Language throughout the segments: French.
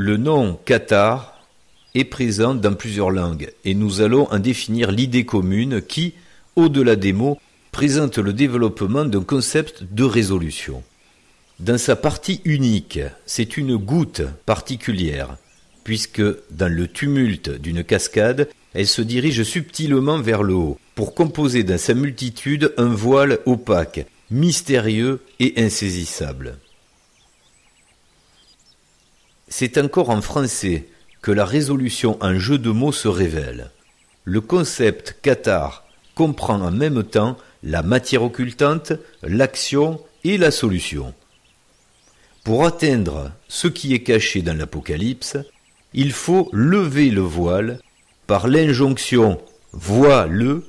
Le nom cathare est présent dans plusieurs langues et nous allons en définir l'idée commune qui, au-delà des mots, présente le développement d'un concept de résolution. Dans sa partie unique, c'est une goutte particulière, puisque dans le tumulte d'une cascade, elle se dirige subtilement vers le haut, pour composer dans sa multitude un voile opaque, mystérieux et insaisissable. C'est encore en français que la résolution en jeu de mots se révèle. Le concept cathare comprend en même temps la matière occultante, l'action et la solution. Pour atteindre ce qui est caché dans l'Apocalypse, il faut lever le voile par l'injonction « vois-le »,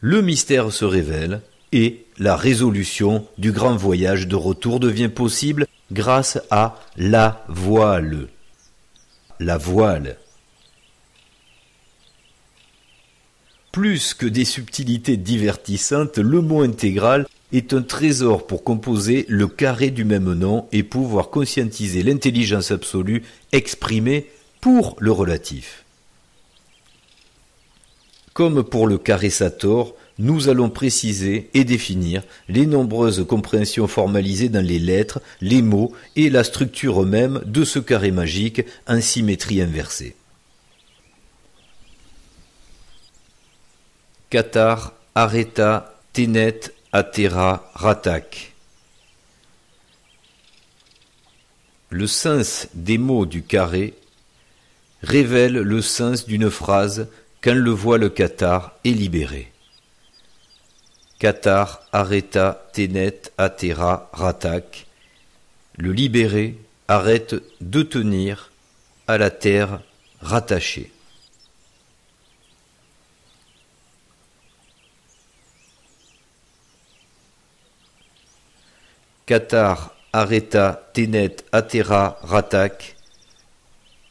le mystère se révèle et la résolution du grand voyage de retour devient possible grâce à la voile. La voile. Plus que des subtilités divertissantes, le mot intégral est un trésor pour composer le carré du même nom et pouvoir conscientiser l'intelligence absolue exprimée pour le relatif. Comme pour le carré Sator, nous allons préciser et définir les nombreuses compréhensions formalisées dans les lettres, les mots et la structure même de ce carré magique en symétrie inversée. Cathare, Areta, Ténet, Atera, Ratak. Le sens des mots du carré révèle le sens d'une phrase quand le voile cathare est libéré. Cathare, Areta, Ténet, Atera, Ratak. Le libéré arrête de tenir à la terre rattachée. Cathare, Areta, Ténet, Atera, Ratak.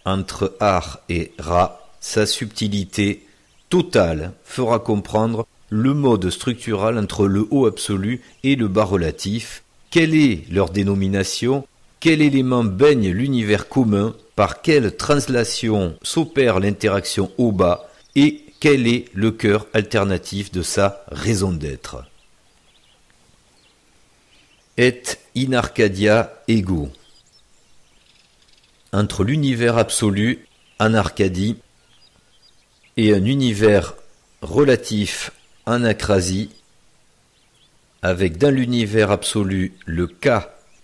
Entre Ar et Ra, sa subtilité totale fera comprendre le mode structural entre le haut absolu et le bas relatif, quelle est leur dénomination, quel élément baigne l'univers commun, par quelle translation s'opère l'interaction haut-bas et quel est le cœur alternatif de sa raison d'être. Et in Arcadia ego. Entre l'univers absolu, en Arcadie, et un univers relatif en acrasie, avec dans l'univers absolu le K,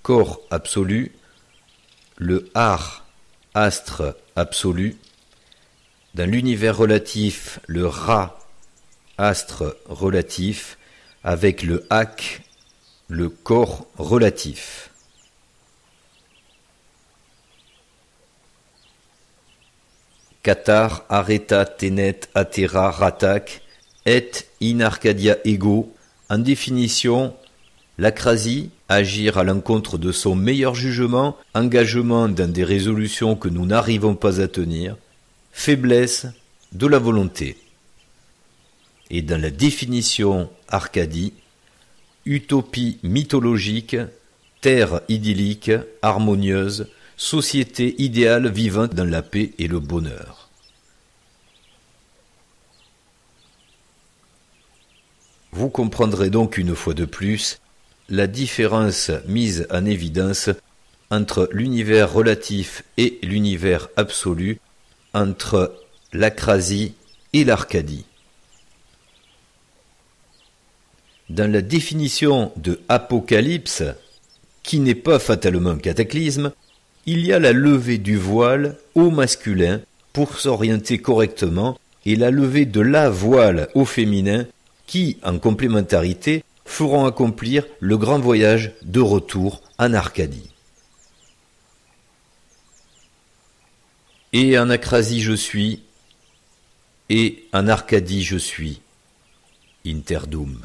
corps absolu, le Ar, astre absolu, dans l'univers relatif le Ra, astre relatif, avec le Ak, le corps relatif. Cathare, Areta, Ténet, Atera, Ratak, et in Arcadia ego. En définition, l'acrasie, agir à l'encontre de son meilleur jugement, engagement dans des résolutions que nous n'arrivons pas à tenir, faiblesse de la volonté. Et dans la définition Arcadie, utopie mythologique, terre idyllique, harmonieuse, société idéale vivant dans la paix et le bonheur. Vous comprendrez donc une fois de plus la différence mise en évidence entre l'univers relatif et l'univers absolu, entre l'acrasie et l'Arcadie. Dans la définition de Apocalypse, qui n'est pas fatalement cataclysme, il y a la levée du voile au masculin pour s'orienter correctement et la levée de la voile au féminin qui, en complémentarité, feront accomplir le grand voyage de retour en Arcadie. Et en Acrasie je suis, et en Arcadie je suis. Interdum.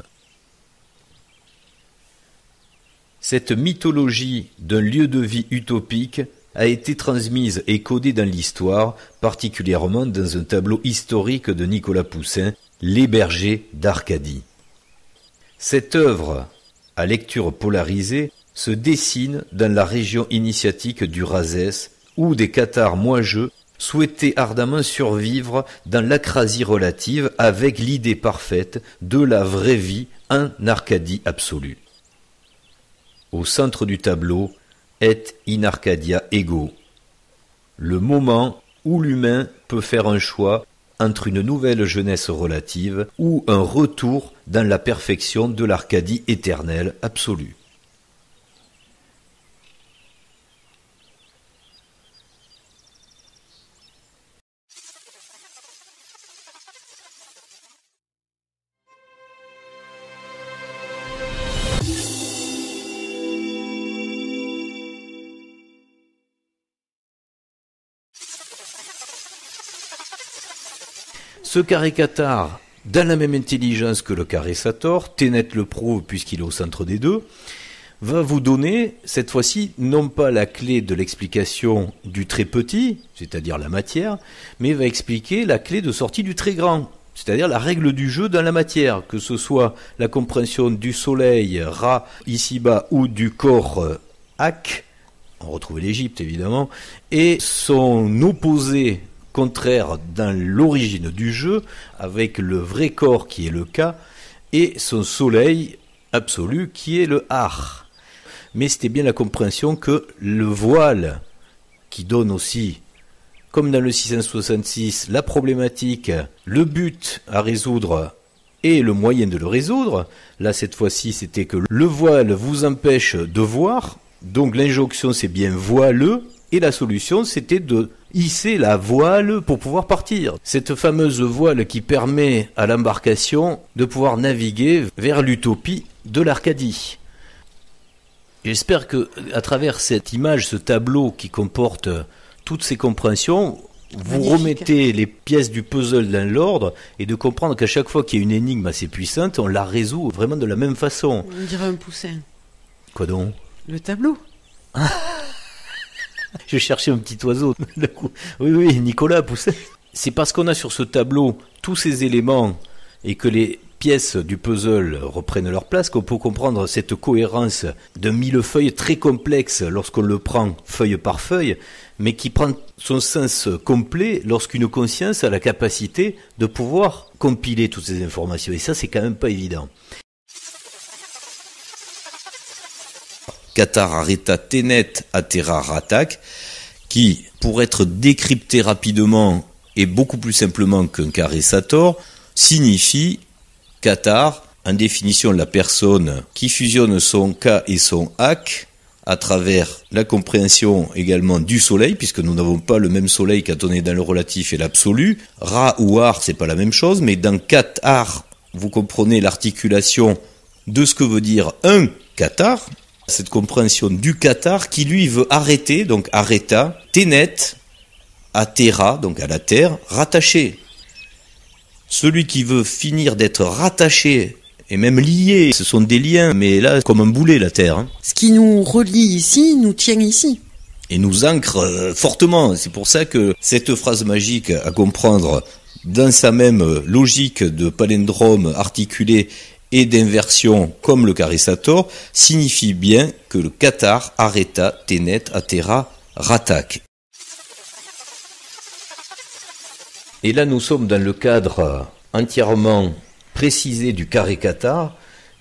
Cette mythologie d'un lieu de vie utopique a été transmise et codée dans l'histoire, particulièrement dans un tableau historique de Nicolas Poussin, Les bergers d'Arcadie. Cette œuvre, à lecture polarisée, se dessine dans la région initiatique du Razès, ou des cathares moi-je souhaitaient ardemment survivre dans l'acrasie relative avec l'idée parfaite de la vraie vie en Arcadie absolue. Au centre du tableau, et in Arcadia ego, le moment où l'humain peut faire un choix entre une nouvelle jeunesse relative ou un retour dans la perfection de l'Arcadie éternelle absolue. Ce carré cathare, dans la même intelligence que le carré Sator, Ténet le prouve puisqu'il est au centre des deux, va vous donner, cette fois-ci, non pas la clé de l'explication du très petit, c'est-à-dire la matière, mais va expliquer la clé de sortie du très grand, c'est-à-dire la règle du jeu dans la matière, que ce soit la compréhension du soleil, Ra, ici-bas, ou du corps, Ak, on retrouve l'Égypte évidemment, et son opposé contraire dans l'origine du jeu, avec le vrai corps qui est le Ka, et son soleil absolu qui est le Ar. Mais c'était bien la compréhension que le voile, qui donne aussi, comme dans le 666, la problématique, le but à résoudre et le moyen de le résoudre, là cette fois-ci c'était que le voile vous empêche de voir, donc l'injonction c'est bien voileux, et la solution c'était de hisser la voile pour pouvoir partir. Cette fameuse voile qui permet à l'embarcation de pouvoir naviguer vers l'utopie de l'Arcadie. J'espère que, à travers cette image, ce tableau qui comporte toutes ces compréhensions, vous remettez les pièces du puzzle dans l'ordre et de comprendre qu'à chaque fois qu'il y a une énigme assez puissante, on la résout vraiment de la même façon. On dirait un poussin. Quoi donc ? Le tableau. Je cherchais un petit oiseau. Oui, Nicolas Poussin. C'est parce qu'on a sur ce tableau tous ces éléments et que les pièces du puzzle reprennent leur place qu'on peut comprendre cette cohérence d'un millefeuille très complexe lorsqu'on le prend feuille par feuille, mais qui prend son sens complet lorsqu'une conscience a la capacité de pouvoir compiler toutes ces informations. Et ça, c'est quand même pas évident. Cathare areta tenet atera ratak, qui, pour être décrypté rapidement et beaucoup plus simplement qu'un carré Sator, signifie Cathare, en définition la personne qui fusionne son Ka et son Ak à travers la compréhension également du soleil, puisque nous n'avons pas le même soleil quand on est dans le relatif et l'absolu. Ra ou Ar, c'est pas la même chose, mais dans Cathare, vous comprenez l'articulation de ce que veut dire un Cathare, cette compréhension du Cathare qui lui veut arrêter, donc arrêta, tenet, à terra, donc à la terre, rattaché. Celui qui veut finir d'être rattaché et même lié, ce sont des liens, mais là, comme un boulet, la terre. Hein. Ce qui nous relie ici, nous tient ici. Et nous ancre fortement. C'est pour ça que cette phrase magique à comprendre dans sa même logique de palindrome articulé et d'inversion comme le carré Sator signifie bien que le Cathare arrêta tenet atera ratak. Et là nous sommes dans le cadre entièrement précisé du carré Cathare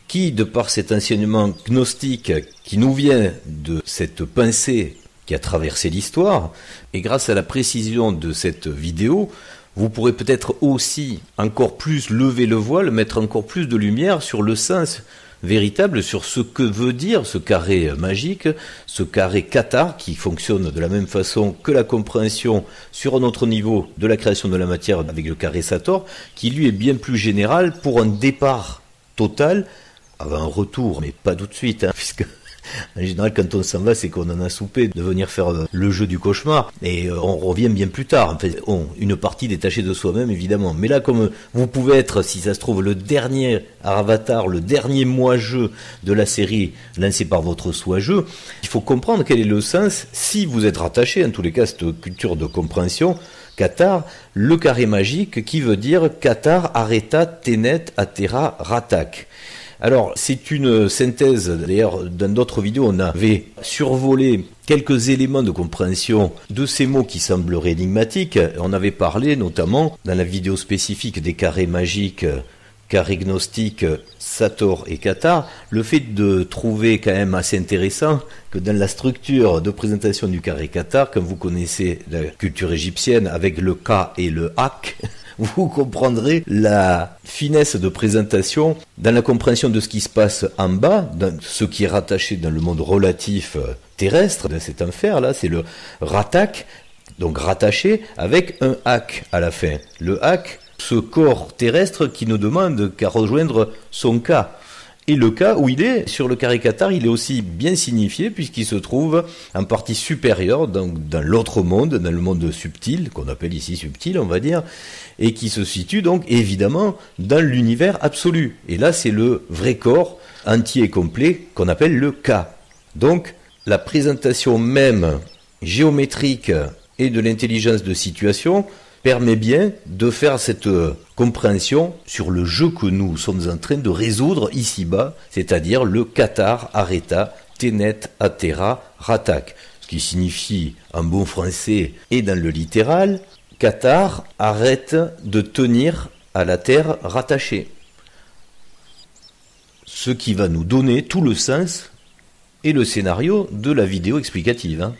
qui, de par cet enseignement gnostique qui nous vient de cette pensée qui a traversé l'histoire, et grâce à la précision de cette vidéo, vous pourrez peut-être aussi encore plus lever le voile, mettre encore plus de lumière sur le sens véritable, sur ce que veut dire ce carré magique, ce carré Cathare qui fonctionne de la même façon que la compréhension sur un autre niveau de la création de la matière avec le carré Sator, qui lui est bien plus général pour un départ total, avec un retour, mais pas tout de suite, hein, puisque en général, quand on s'en va, c'est qu'on en a soupé de venir faire le jeu du cauchemar, et on revient bien plus tard. En fait, une partie détachée de soi-même, évidemment. Mais là, comme vous pouvez être, si ça se trouve, le dernier avatar, le dernier moi-jeu de la série lancé par votre soi-jeu, il faut comprendre quel est le sens, si vous êtes rattaché, en tous les cas, à cette culture de compréhension, Cathare, le carré magique, qui veut dire Cathare arrêta tenet atera ratak. Alors, c'est une synthèse, d'ailleurs, dans d'autres vidéos, on avait survolé quelques éléments de compréhension de ces mots qui sembleraient énigmatiques. On avait parlé notamment, dans la vidéo spécifique des carrés magiques, carrés gnostiques, Sator et Cathare, le fait de trouver quand même assez intéressant que dans la structure de présentation du carré Cathare, comme vous connaissez la culture égyptienne avec le Ka et le Ak, vous comprendrez la finesse de présentation dans la compréhension de ce qui se passe en bas, dans ce qui est rattaché dans le monde relatif terrestre, dans cet enfer-là, c'est le Ratak, donc rattaché, avec un Ak à la fin. Le Ak, ce corps terrestre qui ne demande qu'à rejoindre son Ka. Et le cas où il est, sur le carré Cathare, il est aussi bien signifié puisqu'il se trouve en partie supérieure, donc dans l'autre monde, dans le monde subtil, qu'on appelle ici subtil, on va dire, et qui se situe donc évidemment dans l'univers absolu. Et là, c'est le vrai corps entier et complet qu'on appelle le Ka. Donc, la présentation même géométrique et de l'intelligence de situation permet bien de faire cette compréhension sur le jeu que nous sommes en train de résoudre ici-bas, c'est-à-dire le Cathare, Areta, Tenet, Atera, Ratak. Ce qui signifie en bon français et dans le littéral, Cathare arrête de tenir à la terre rattachée. Ce qui va nous donner tout le sens et le scénario de la vidéo explicative.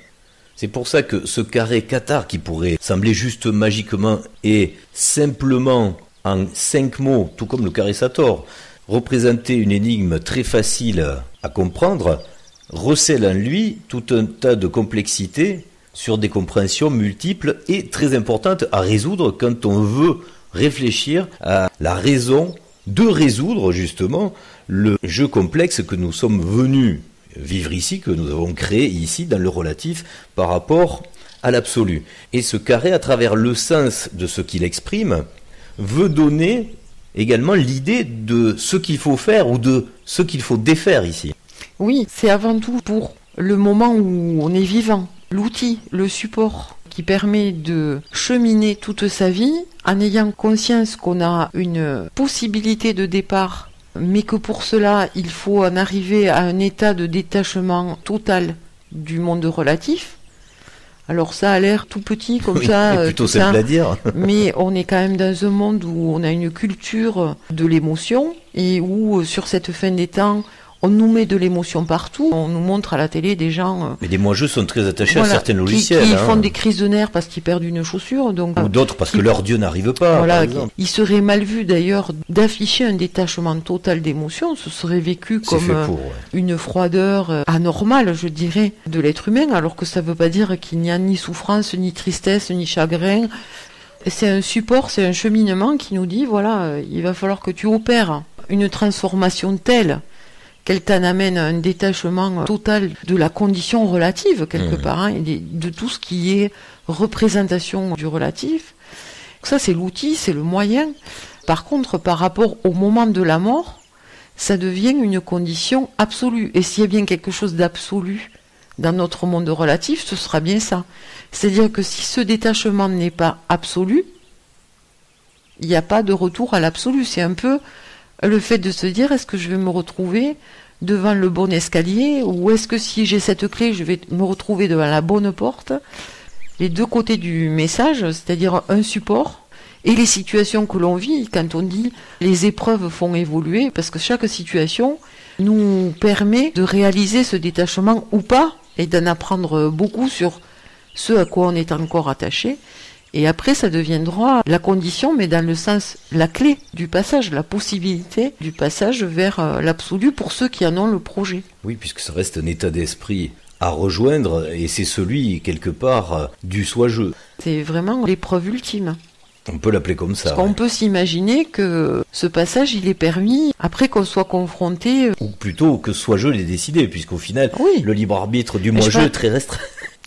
C'est pour ça que ce carré Cathare, qui pourrait sembler juste magiquement et simplement en 5 mots, tout comme le carré Sator, représenter une énigme très facile à comprendre, recèle en lui tout un tas de complexités sur des compréhensions multiples et très importantes à résoudre quand on veut réfléchir à la raison de résoudre justement le jeu complexe que nous sommes venus vivre ici, que nous avons créé ici dans le relatif par rapport à l'absolu. Et ce carré, à travers le sens de ce qu'il exprime, veut donner également l'idée de ce qu'il faut faire ou de ce qu'il faut défaire ici. Oui, c'est avant tout pour le moment où on est vivant, l'outil, le support qui permet de cheminer toute sa vie en ayant conscience qu'on a une possibilité de départ, mais que pour cela, il faut en arriver à un état de détachement total du monde relatif. Alors ça a l'air tout petit comme ça, plutôt simple à dire. Mais on est quand même dans un monde où on a une culture de l'émotion et où sur cette fin des temps, on nous met de l'émotion partout. On nous montre à la télé des gens... Mais des moi-jeux sont très attachés à certains logiciels. Qui font des crises de nerfs parce qu'ils perdent une chaussure. Donc, ou d'autres parce que leur Dieu n'arrive pas. Voilà, il serait mal vu d'ailleurs d'afficher un détachement total d'émotion. Ce serait vécu comme une froideur anormale, je dirais, de l'être humain, alors que ça ne veut pas dire qu'il n'y a ni souffrance, ni tristesse, ni chagrin. C'est un support, c'est un cheminement qui nous dit, voilà, il va falloir que tu opères une transformation telle qu'elle t'en amène à un détachement total de la condition relative, quelque part, hein, et de tout ce qui est représentation du relatif. Ça, c'est l'outil, c'est le moyen. Par contre, par rapport au moment de la mort, ça devient une condition absolue. Et s'il y a bien quelque chose d'absolu dans notre monde relatif, ce sera bien ça. C'est-à-dire que si ce détachement n'est pas absolu, il n'y a pas de retour à l'absolu. C'est un peu le fait de se dire, est-ce que je vais me retrouver devant le bon escalier, ou est-ce que si j'ai cette clé, je vais me retrouver devant la bonne porte? Les deux côtés du message, c'est-à-dire un support, et les situations que l'on vit, quand on dit les épreuves font évoluer, parce que chaque situation nous permet de réaliser ce détachement ou pas, et d'en apprendre beaucoup sur ce à quoi on est encore attaché. Et après, ça deviendra la condition, mais dans le sens, la clé du passage, la possibilité du passage vers l'absolu pour ceux qui en ont le projet. Oui, puisque ça reste un état d'esprit à rejoindre, et c'est celui, quelque part, du soi-je. C'est vraiment l'épreuve ultime. On peut l'appeler comme ça. Parce qu'on peut s'imaginer que ce passage, il est permis après qu'on soit confronté... Ou plutôt que soi-je l'ait décidé, puisqu'au final, le libre arbitre du moi-je est très restreint.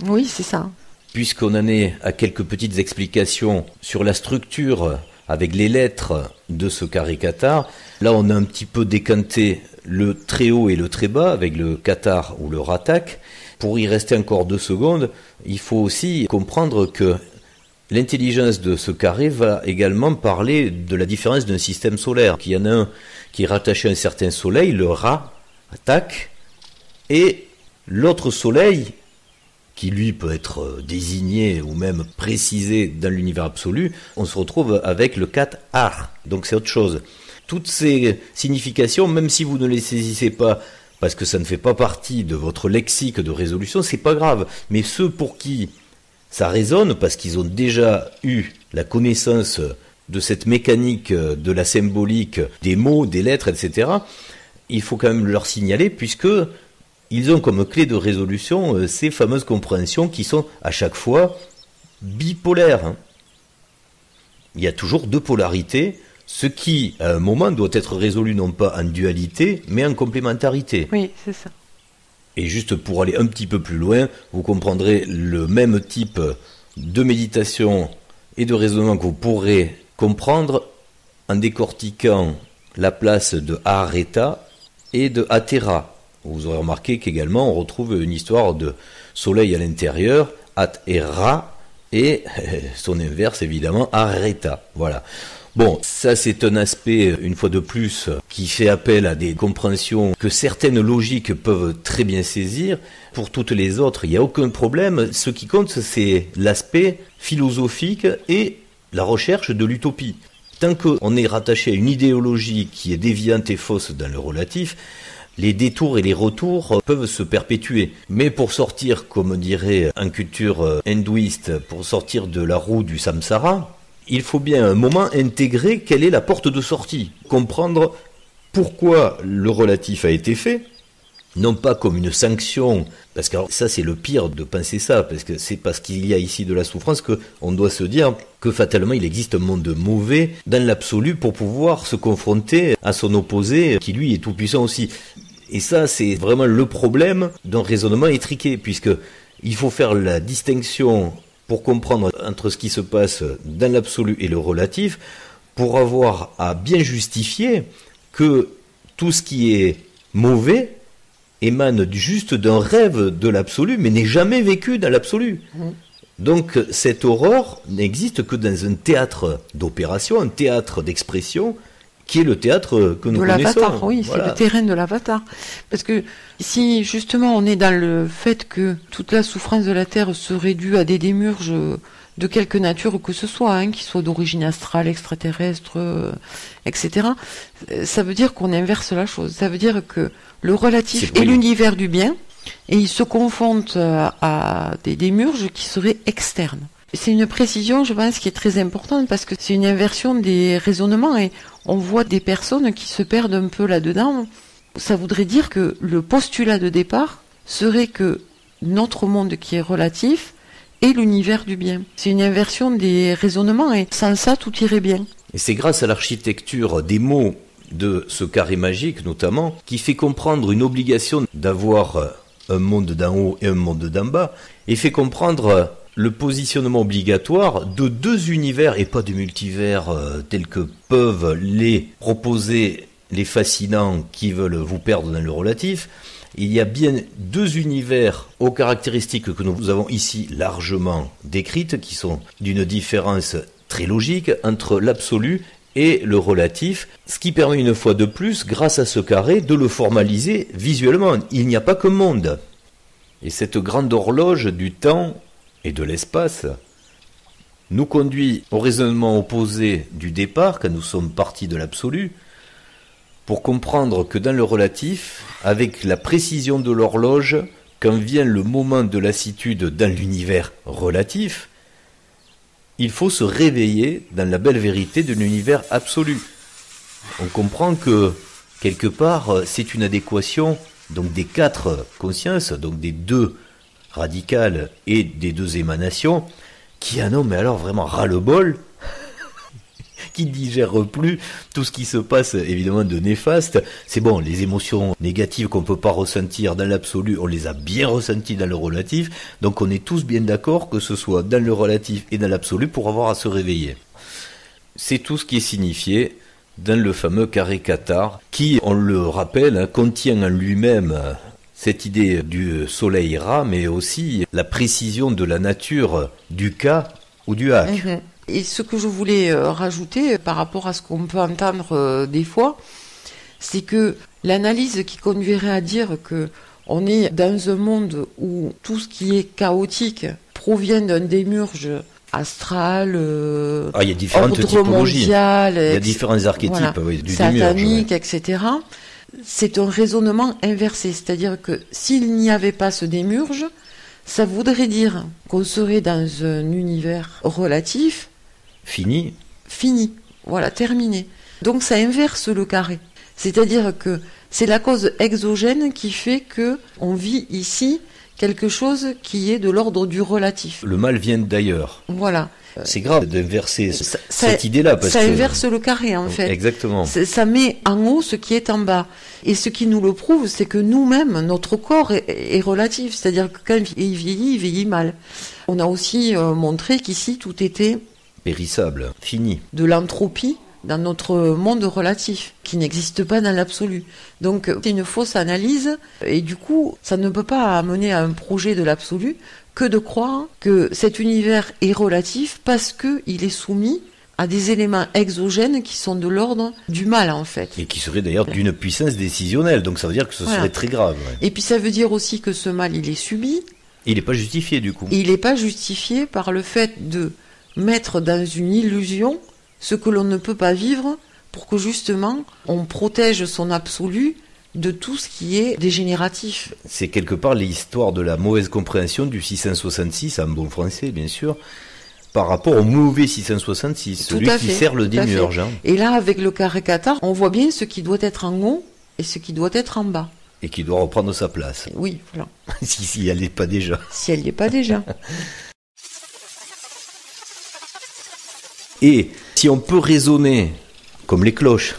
Oui, c'est ça. Puisqu'on en est à quelques petites explications sur la structure avec les lettres de ce carré Cathare, là on a un petit peu décanté le très haut et le très bas avec le Cathare ou le Ratak. Pour y rester encore 2 secondes, il faut aussi comprendre que L'intelligence de ce carré va également parler de la différence d'un système solaire. Il y en a un qui est rattaché à un certain soleil, le Ra, attaque, et l'autre soleil, qui lui peut être désigné ou même précisé dans l'univers absolu, on se retrouve avec le 4 Ar, donc c'est autre chose. Toutes ces significations, même si vous ne les saisissez pas, parce que ça ne fait pas partie de votre lexique de résolution, c'est pas grave. Mais ceux pour qui ça résonne, parce qu'ils ont déjà eu la connaissance de cette mécanique, de la symbolique, des mots, des lettres, etc., il faut quand même leur signaler, puisque ils ont comme clé de résolution ces fameuses compréhensions qui sont à chaque fois bipolaires. Il y a toujours deux polarités, ce qui, à un moment, doit être résolu non pas en dualité, mais en complémentarité. Oui, c'est ça. Et juste pour aller un petit peu plus loin, vous comprendrez le même type de méditation et de raisonnement que vous pourrez comprendre en décortiquant la place de Areta et de Atera. Vous aurez remarqué qu'également on retrouve une histoire de soleil à l'intérieur, At-Era, et son inverse évidemment, Areta. Voilà. Bon, ça c'est un aspect, une fois de plus, qui fait appel à des compréhensions que certaines logiques peuvent très bien saisir. Pour toutes les autres, il n'y a aucun problème. Ce qui compte, c'est l'aspect philosophique et la recherche de l'utopie. Tant qu'on est rattaché à une idéologie qui est déviante et fausse dans le relatif, les détours et les retours peuvent se perpétuer. Mais pour sortir, comme dirait en culture hindouiste, pour sortir de la roue du samsara, il faut bien à un moment intégrer quelle est la porte de sortie, comprendre pourquoi le relatif a été fait, non pas comme une sanction, parce que ça c'est le pire de penser ça, parce que c'est parce qu'il y a ici de la souffrance qu'on doit se dire que fatalement il existe un monde mauvais dans l'absolu pour pouvoir se confronter à son opposé qui lui est tout puissant aussi. Et ça c'est vraiment le problème d'un raisonnement étriqué, puisque il faut faire la distinction pour comprendre entre ce qui se passe dans l'absolu et le relatif, pour avoir à bien justifier que tout ce qui est mauvais émane juste d'un rêve de l'absolu, mais n'est jamais vécu dans l'absolu. Donc cette aurore n'existe que dans un théâtre d'opération, un théâtre d'expression, qui est le théâtre que nous connaissons. De l'avatar, oui, voilà. C'est le terrain de l'avatar. Parce que si justement on est dans le fait que toute la souffrance de la Terre serait due à des démiurges de quelque nature que ce soit, qui soient d'origine astrale, extraterrestre, etc., ça veut dire qu'on inverse la chose. Ça veut dire que le relatif est l'univers du bien, et ils se confondent à des démiurges qui seraient externes. C'est une précision, je pense, qui est très importante, parce que c'est une inversion des raisonnements, et on voit des personnes qui se perdent un peu là-dedans. Ça voudrait dire que le postulat de départ serait que notre monde qui est relatif est l'univers du bien. C'est une inversion des raisonnements, et sans ça, tout irait bien. Et c'est grâce à l'architecture des mots de ce carré magique, notamment, qui fait comprendre une obligation d'avoir un monde d'en haut et un monde d'en bas, et fait comprendre le positionnement obligatoire de deux univers et pas de multivers tels que peuvent les proposer les fascinants qui veulent vous perdre dans le relatif. Il y a bien deux univers aux caractéristiques que nous avons ici largement décrites, qui sont d'une différence très logique entre l'absolu et le relatif, ce qui permet une fois de plus, grâce à ce carré, de le formaliser visuellement. Il n'y a pas qu'un monde. Et cette grande horloge du temps et de l'espace nous conduit au raisonnement opposé du départ, quand nous sommes partis de l'absolu, pour comprendre que dans le relatif, avec la précision de l'horloge, quand vient le moment de lassitude dans l'univers relatif, il faut se réveiller dans la belle vérité de l'univers absolu. On comprend que, quelque part, c'est une adéquation donc des quatre consciences, donc des deux radicales et des deux émanations, qui en ont, mais alors vraiment ras-le-bol, qui ne digèrent plus tout ce qui se passe évidemment de néfaste. C'est bon, les émotions négatives qu'on ne peut pas ressentir dans l'absolu, on les a bien ressenties dans le relatif, donc on est tous bien d'accord que ce soit dans le relatif et dans l'absolu pour avoir à se réveiller. C'est tout ce qui est signifié dans le fameux carré Cathare, qui, on le rappelle, contient en lui-même cette idée du soleil Ra, mais aussi la précision de la nature du cas ou du hack. Et ce que je voulais rajouter par rapport à ce qu'on peut entendre des fois, c'est que l'analyse qui conduirait à dire que on est dans un monde où tout ce qui est chaotique provient d'un démiurge astral, il y a différentes typologies. Mondial, il y a différents archétypes du satanique, démiurge, etc. C'est un raisonnement inversé, c'est-à-dire que s'il n'y avait pas ce démiurge, ça voudrait dire qu'on serait dans un univers relatif fini, voilà, terminé. Donc ça inverse le carré. C'est-à-dire que c'est la cause exogène qui fait que on vit ici quelque chose qui est de l'ordre du relatif. Le mal vient d'ailleurs. Voilà. C'est grave d'inverser cette idée-là. Parce ça inverse le carré, en fait. Exactement. Ça met en haut ce qui est en bas. Et ce qui nous le prouve, c'est que nous-mêmes, notre corps est relatif. C'est-à-dire que quand il vieillit mal. On a aussi montré qu'ici, tout était périssable, fini. De l'entropie dans notre monde relatif, qui n'existe pas dans l'absolu. Donc, c'est une fausse analyse, et du coup, ça ne peut pas amener à un projet de l'absolu que de croire que cet univers est relatif parce qu'il est soumis à des éléments exogènes qui sont de l'ordre du mal, en fait. Et qui seraient d'ailleurs d'une puissance décisionnelle, donc ça veut dire que ce serait très grave. Ouais. Et puis ça veut dire aussi que ce mal, il est subi. Il n'est pas justifié, du coup. Il n'est pas justifié par le fait de mettre dans une illusion ce que l'on ne peut pas vivre pour que justement on protège son absolu de tout ce qui est dégénératif. C'est quelque part l'histoire de la mauvaise compréhension du 666, en bon français bien sûr, par rapport au mauvais 666, celui qui sert le démiurge. Et là, avec le carré cathare, on voit bien ce qui doit être en haut et ce qui doit être en bas. Et qui doit reprendre sa place. Oui, voilà. si elle n'est pas déjà. Si elle n'y est pas déjà. Et si on peut raisonner comme les cloches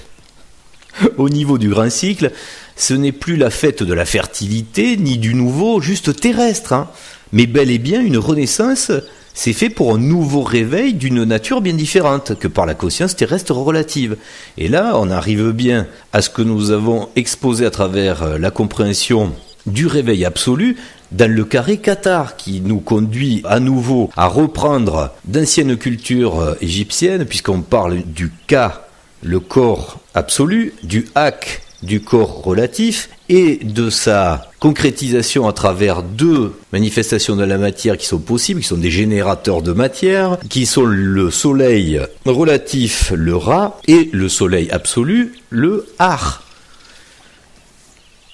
au niveau du grand cycle, ce n'est plus la fête de la fertilité ni du nouveau juste terrestre, mais bel et bien une renaissance. C'est fait pour un nouveau réveil d'une nature bien différente que par la conscience terrestre relative. Et là, on arrive bien à ce que nous avons exposé à travers la compréhension du réveil absolu dans le carré cathare qui nous conduit à nouveau à reprendre d'anciennes cultures égyptiennes, puisqu'on parle du Ka, le corps absolu, du Hak, du corps relatif, et de sa concrétisation à travers deux manifestations de la matière qui sont possibles, qui sont des générateurs de matière, qui sont le soleil relatif, le Ra, et le soleil absolu, le Ar.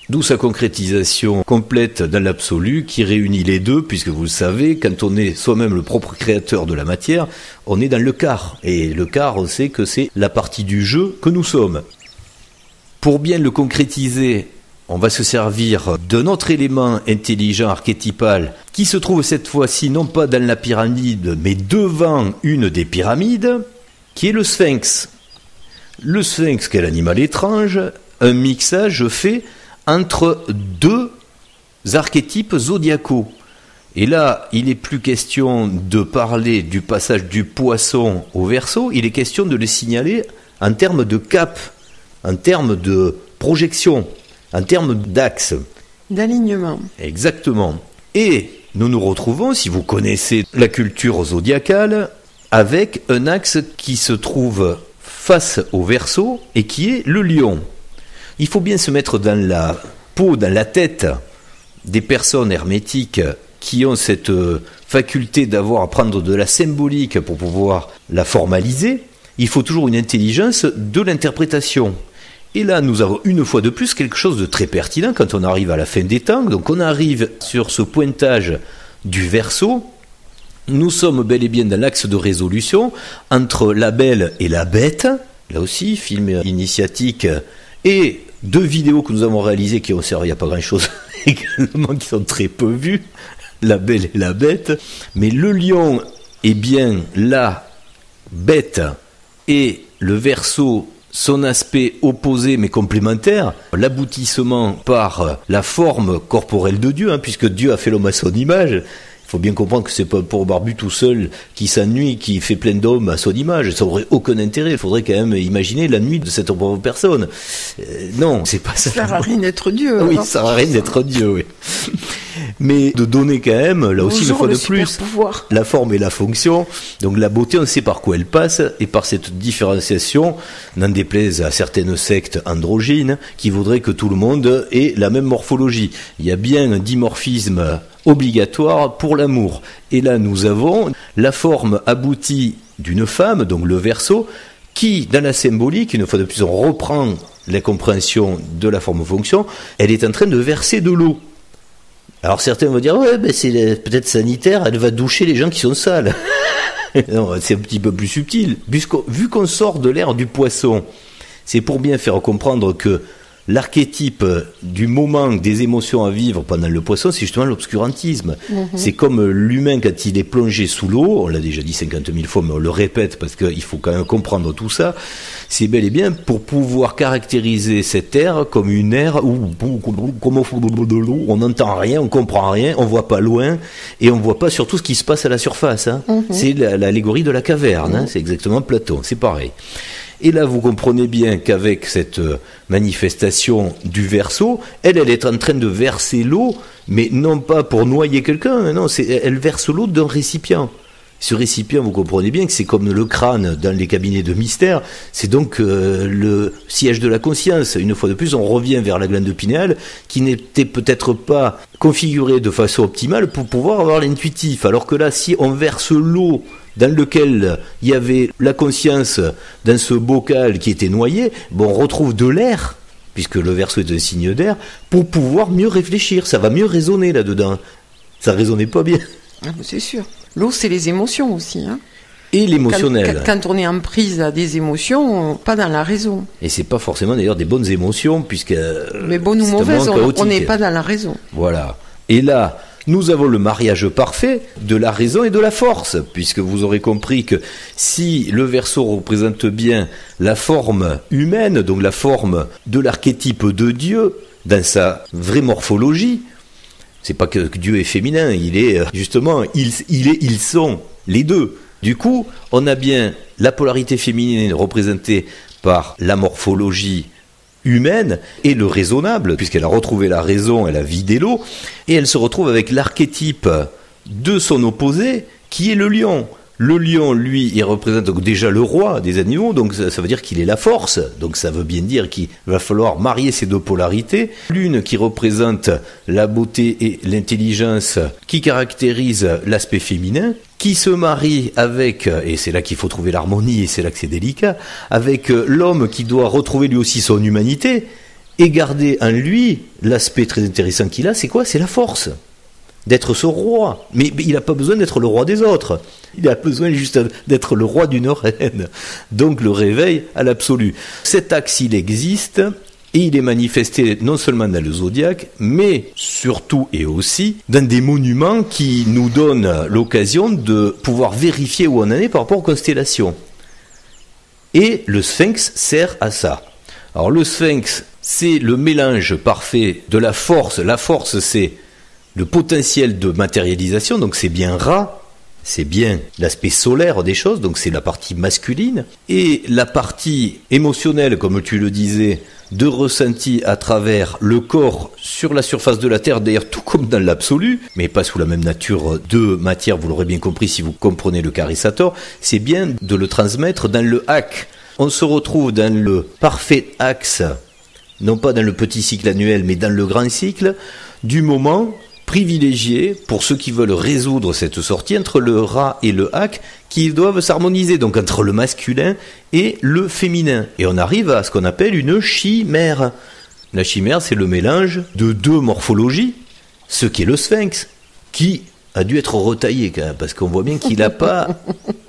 D'où sa concrétisation complète dans l'absolu qui réunit les deux, puisque vous le savez, quand on est soi-même le propre créateur de la matière, on est dans le quart. Et le quart, on sait que c'est la partie du jeu que nous sommes. Pour bien le concrétiser, on va se servir d'un autre élément intelligent archétypal qui se trouve cette fois-ci non pas dans la pyramide, mais devant une des pyramides, qui est le sphinx. Le sphinx, quel animal étrange, un mixage fait entre deux archétypes zodiacaux. Et là, il n'est plus question de parler du passage du poisson au Verseau, il est question de le signaler en termes de cap, en termes de projection, en termes d'axe. D'alignement. Exactement. Et nous nous retrouvons, si vous connaissez la culture zodiacale, avec un axe qui se trouve face au Verseau et qui est le lion. Il faut bien se mettre dans la peau, dans la tête des personnes hermétiques qui ont cette faculté d'avoir à prendre de la symbolique pour pouvoir la formaliser. Il faut toujours une intelligence de l'interprétation. Et là, nous avons une fois de plus quelque chose de très pertinent quand on arrive à la fin des temps. Donc on arrive sur ce pointage du Verseau. Nous sommes bel et bien dans l'axe de résolution entre la belle et la bête. Là aussi, film initiatique et deux vidéos que nous avons réalisées qui ont servi à pas grand-chose également, qui sont très peu vues, la belle et la bête. Mais le lion est bien la bête et le Verseau, son aspect opposé mais complémentaire, l'aboutissement par la forme corporelle de Dieu, puisque Dieu a fait l'homme à son image. faut bien comprendre que c'est pas pour Barbu tout seul qui s'ennuie, qui fait plein d'hommes à son image. Ça aurait aucun intérêt. Il faudrait quand même imaginer la nuit de cette pauvre personne. Non, c'est pas ça. Ça sert à rien d'être Dieu. Oui, ça sert à rien d'être Dieu, oui. Mais de donner quand même, là aussi, une fois de plus, la forme et la fonction. Donc la beauté, on sait par quoi elle passe, et par cette différenciation, n'en déplaise à certaines sectes androgynes, qui voudraient que tout le monde ait la même morphologie. Il y a bien un dimorphisme obligatoire pour l'amour. Et là, nous avons la forme aboutie d'une femme, donc le Verseau, qui, dans la symbolique, une fois de plus, on reprend la compréhension de la forme-fonction, elle est en train de verser de l'eau. Alors certains vont dire, ouais, ben c'est peut-être sanitaire, elle va doucher les gens qui sont sales. Non, c'est un petit peu plus subtil. Vu qu'on sort de l'ère du poisson, c'est pour bien faire comprendre que l'archétype du moment des émotions à vivre pendant le poisson, c'est justement l'obscurantisme. C'est comme l'humain quand il est plongé sous l'eau, on l'a déjà dit 50 000 fois, mais on le répète parce qu'il faut quand même comprendre tout ça, c'est bel et bien pour pouvoir caractériser cette ère comme une ère où, comme au fond de l'eau, on n'entend rien, on comprend rien, on voit pas loin, et on voit pas surtout ce qui se passe à la surface. Hein. C'est l'allégorie de la caverne, hein. C'est exactement Platon, c'est pareil. Et là, vous comprenez bien qu'avec cette manifestation du Verseau, elle est en train de verser l'eau, mais non pas pour noyer quelqu'un, non, elle verse l'eau d'un récipient. Ce récipient, vous comprenez bien que c'est comme le crâne dans les cabinets de mystère, c'est donc le siège de la conscience. Une fois de plus, on revient vers la glande pinéale qui n'était peut-être pas configurée de façon optimale pour pouvoir avoir l'intuitif. Alors que là, si on verse l'eau dans lequel il y avait la conscience dans ce bocal qui était noyé, bon, on retrouve de l'air, puisque le Verseau est un signe d'air, pour pouvoir mieux réfléchir. Ça va mieux raisonner là-dedans. Ça raisonnait pas bien. Ah, c'est sûr. L'eau, c'est les émotions aussi. Hein. Et l'émotionnel. Quand on est en prise à des émotions, pas dans la raison. Et c'est pas forcément d'ailleurs des bonnes émotions, puisque... Mais bonnes ou mauvaises, on n'est pas dans la raison. Voilà. Et là, nous avons le mariage parfait de la raison et de la force, puisque vous aurez compris que si le Verseau représente bien la forme humaine, donc la forme de l'archétype de Dieu, dans sa vraie morphologie, c'est pas que Dieu est féminin, il est justement, ils sont les deux. Du coup, on a bien la polarité féminine représentée par la morphologie humaine et le raisonnable, puisqu'elle a retrouvé la raison, elle a vidé l'eau, et elle se retrouve avec l'archétype de son opposé, qui est le lion. Le lion, lui, il représente donc déjà le roi des animaux, donc ça veut dire qu'il est la force, donc ça veut bien dire qu'il va falloir marier ces deux polarités. L'une qui représente la beauté et l'intelligence, qui caractérise l'aspect féminin, qui se marie avec, et c'est là qu'il faut trouver l'harmonie, et c'est là que c'est délicat, avec l'homme qui doit retrouver lui aussi son humanité, et garder en lui l'aspect très intéressant qu'il a, c'est quoi ? C'est la force. D'être ce roi. Mais il n'a pas besoin d'être le roi des autres. Il a besoin juste d'être le roi d'une reine. Donc le réveil à l'absolu. Cet axe, il existe, et il est manifesté non seulement dans le zodiaque, mais surtout et aussi dans des monuments qui nous donnent l'occasion de pouvoir vérifier où on en est par rapport aux constellations. Et le sphinx sert à ça. Alors le sphinx, c'est le mélange parfait de la force. La force, c'est le potentiel de matérialisation, donc c'est bien Ra, c'est bien l'aspect solaire des choses, donc c'est la partie masculine, et la partie émotionnelle, comme tu le disais, de ressenti à travers le corps sur la surface de la Terre, d'ailleurs tout comme dans l'absolu, mais pas sous la même nature de matière, vous l'aurez bien compris si vous comprenez le Charissator, c'est bien de le transmettre dans le hack. On se retrouve dans le parfait axe, non pas dans le petit cycle annuel, mais dans le grand cycle, du moment privilégié pour ceux qui veulent résoudre cette sortie entre le Ra et le Hak, qui doivent s'harmoniser, donc entre le masculin et le féminin. Et on arrive à ce qu'on appelle une chimère. La chimère, c'est le mélange de deux morphologies, ce qui est le sphinx, qui a dû être retaillé quand même, parce qu'on voit bien qu'il n'a pas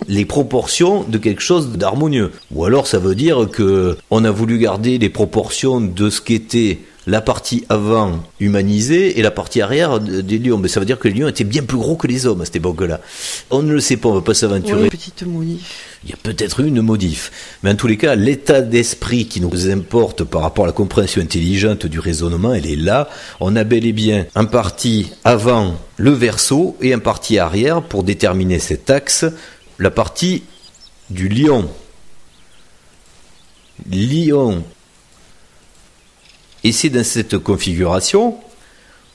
les proportions de quelque chose d'harmonieux. Ou alors ça veut dire qu'on a voulu garder les proportions de ce qu'était la partie avant humanisée et la partie arrière des lions. Mais ça veut dire que les lions étaient bien plus gros que les hommes à cette époque-là. On ne le sait pas, on ne va pas s'aventurer. Oui, petite modif. Il y a peut-être une modif. Mais en tous les cas, l'état d'esprit qui nous importe par rapport à la compréhension intelligente du raisonnement, elle est là. On a bel et bien un parti avant le verso et un parti arrière pour déterminer cet axe, la partie du lion. Lion. Et c'est dans cette configuration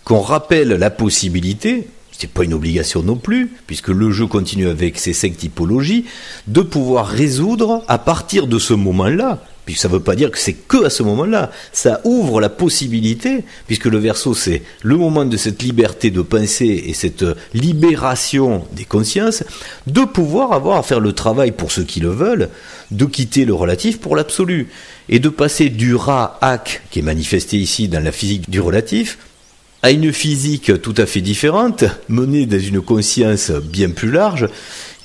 qu'on rappelle la possibilité, c'est pas une obligation non plus, puisque le jeu continue avec ses 5 typologies, de pouvoir résoudre à partir de ce moment-là, puisque ça ne veut pas dire que c'est que à ce moment-là, ça ouvre la possibilité, puisque le verso c'est le moment de cette liberté de penser et cette libération des consciences, de pouvoir avoir à faire le travail pour ceux qui le veulent, de quitter le relatif pour l'absolu, et de passer du Ra-Ak, qui est manifesté ici dans la physique du relatif, à une physique tout à fait différente, menée dans une conscience bien plus large,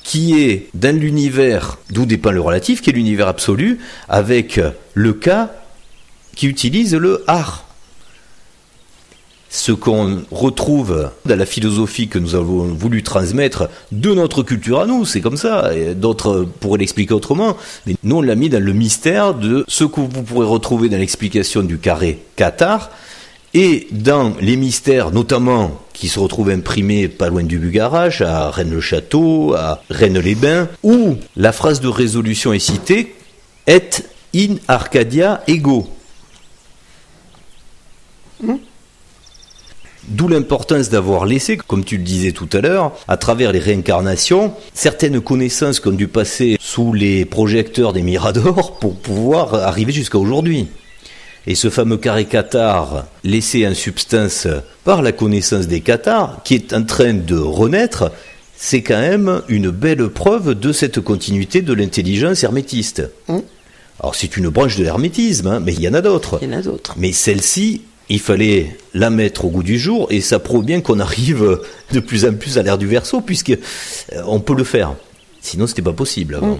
qui est dans l'univers d'où dépend le relatif, qui est l'univers absolu, avec le cas qui utilise le Ar. Ce qu'on retrouve dans la philosophie que nous avons voulu transmettre de notre culture à nous, c'est comme ça, et d'autres pourraient l'expliquer autrement, mais nous on l'a mis dans le mystère de ce que vous pourrez retrouver dans l'explication du carré Qatar, et dans les mystères, notamment, qui se retrouvent imprimés pas loin du Bugarach, à Rennes-le-Château, à Rennes-les-Bains, où la phrase de résolution est citée, « Et in Arcadia ego ». D'où l'importance d'avoir laissé, comme tu le disais tout à l'heure, à travers les réincarnations, certaines connaissances qui ont dû passer sous les projecteurs des miradors pour pouvoir arriver jusqu'à aujourd'hui. Et ce fameux carré Qatar, laissé en substance par la connaissance des Qatars, qui est en train de renaître, c'est quand même une belle preuve de cette continuité de l'intelligence hermétiste. Alors c'est une branche de l'hermétisme, hein, mais il y en a d'autres. Il y en a d'autres. Mais celle-ci, il fallait la mettre au goût du jour, et ça prouve bien qu'on arrive de plus en plus à l'ère du Verseau, puisque on peut le faire. Sinon, c'était pas possible avant.